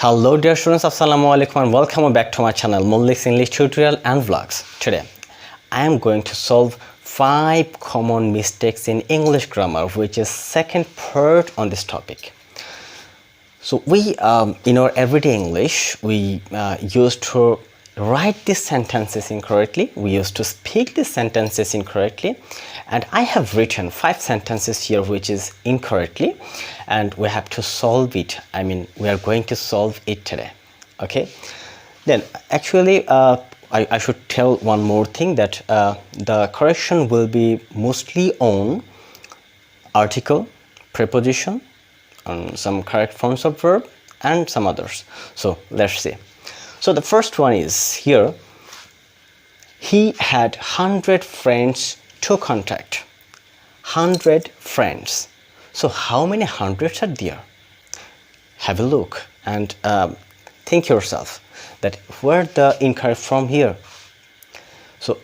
Hello dear students, Assalamu alaikum and welcome back to my channel Mullik's English Tutorial and Vlogs. Today I am going to solve 5 common mistakes in English grammar, which is second part on this topic. So we in our everyday English we used to write these sentences incorrectly, we used to speak these sentences incorrectly, and I have written 5 sentences here which is incorrectly, and we have to solve it. We are going to solve it today. Okay, then actually I should tell one more thing, that the correction will be mostly on article, preposition, on some correct forms of verb and some others. So let's see. So the first one is here, he had 100 friends to contact. 100 friends. So how many hundreds are there? Have a look and think yourself that where the incorrect from here. So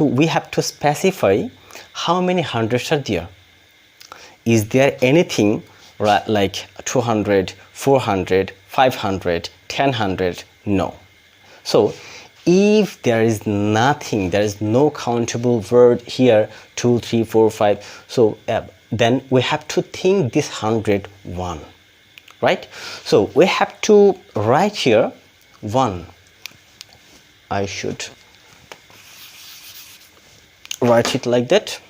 we have to specify how many hundreds are there. Is there anything like 200, 400, 500, 1000? No. So if there is nothing, there is no countable word here, 2, 3, 4, 5, so then we have to think this 101, right? So we have to write here 1. I should write it like that.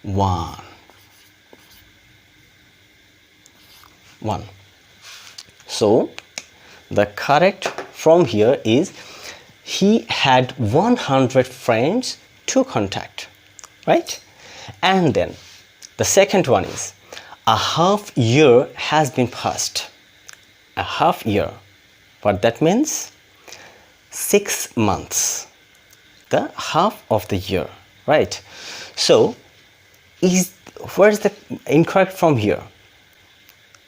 1. So the correct from here is he had 100 friends to contact, right? And then the second one is a half year has been passed. A half year, what that means? 6 months, the half of the year, right? So where's the incorrect from here?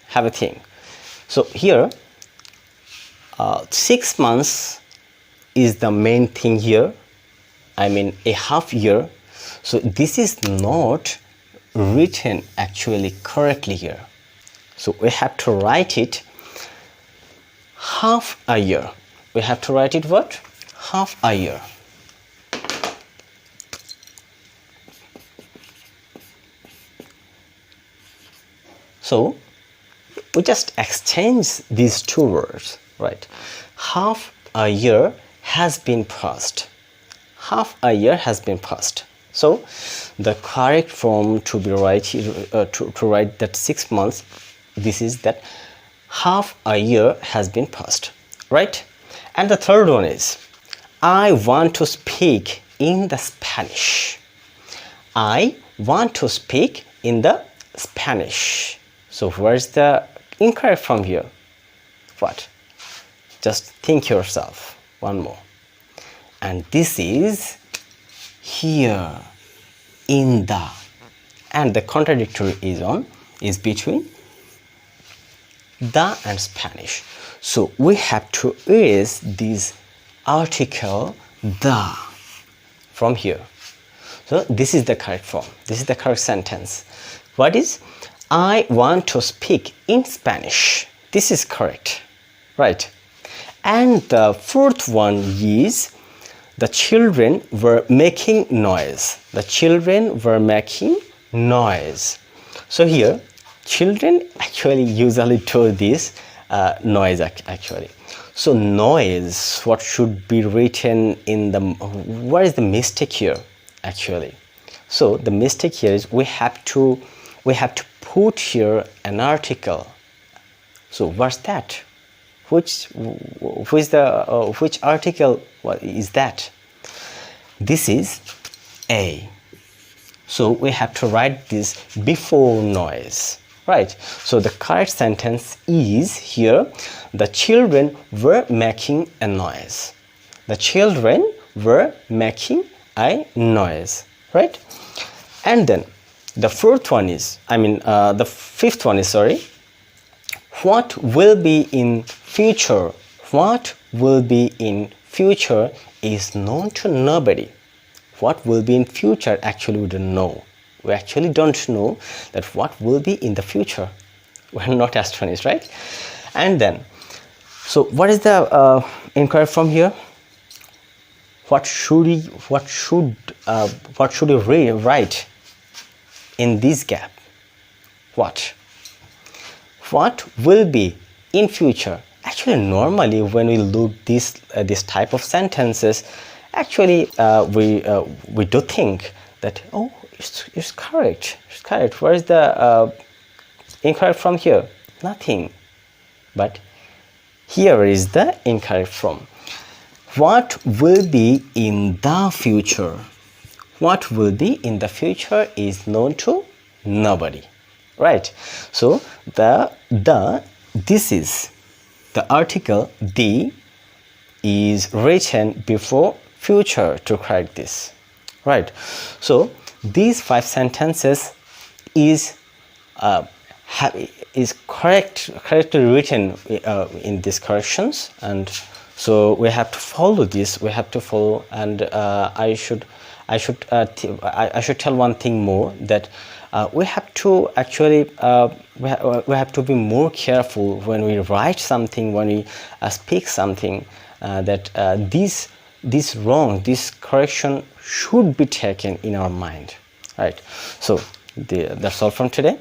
Have a think. So here 6 months is the main thing here, a half year. So this is not written actually correctly here. So we have to write it half a year. We have to write it what? Half a year. So we just exchange these two words, right? Half a year has been passed. Half a year has been passed. So the correct form to be to write that 6 months, this is that half a year has been passed, right? And the third one is I want to speak in the Spanish. I want to speak in the Spanish. So where's the incorrect from here? What? Just think yourself. One more. And this is here, in the. And the contradictory is between the and Spanish. So we have to erase this article the from here. So this is the correct form. This is the correct sentence. What is? I want to speak in Spanish. This is correct, right? And the fourth one is the children were making noise. The children were making noise. So here, children actually usually do this noise actually. So noise, what should be written in the, what is the mistake here actually? So the mistake here is we have to put here an article. So what's that? Which article is that? This is A. So we have to write this before noise, right? So the correct sentence is here, the children were making a noise. The children were making a noise, right? And then the fourth one is, the fifth one is, sorry, what will be in future? What will be in future is known to nobody. What will be in future actually we don't know. We actually don't know that what will be in the future. We're not astonish, right? And then, so what is the incorrect from here? What should we write in this gap? What will be in future? Actually, normally when we look this type of sentences, actually we do think that, oh, it's correct. It's correct. Where is the incorrect from here? Nothing. But here is the incorrect from. What will be in the future? What will be in the future is known to nobody, right? So this is the article the is written before future to correct this, right? So these 5 sentences is correctly written in these corrections, and so we have to follow this. We have to follow, and I should tell one thing more, that we have to actually we have to be more careful when we write something, when we speak something, that this correction should be taken in our mind, right? So that's all from today.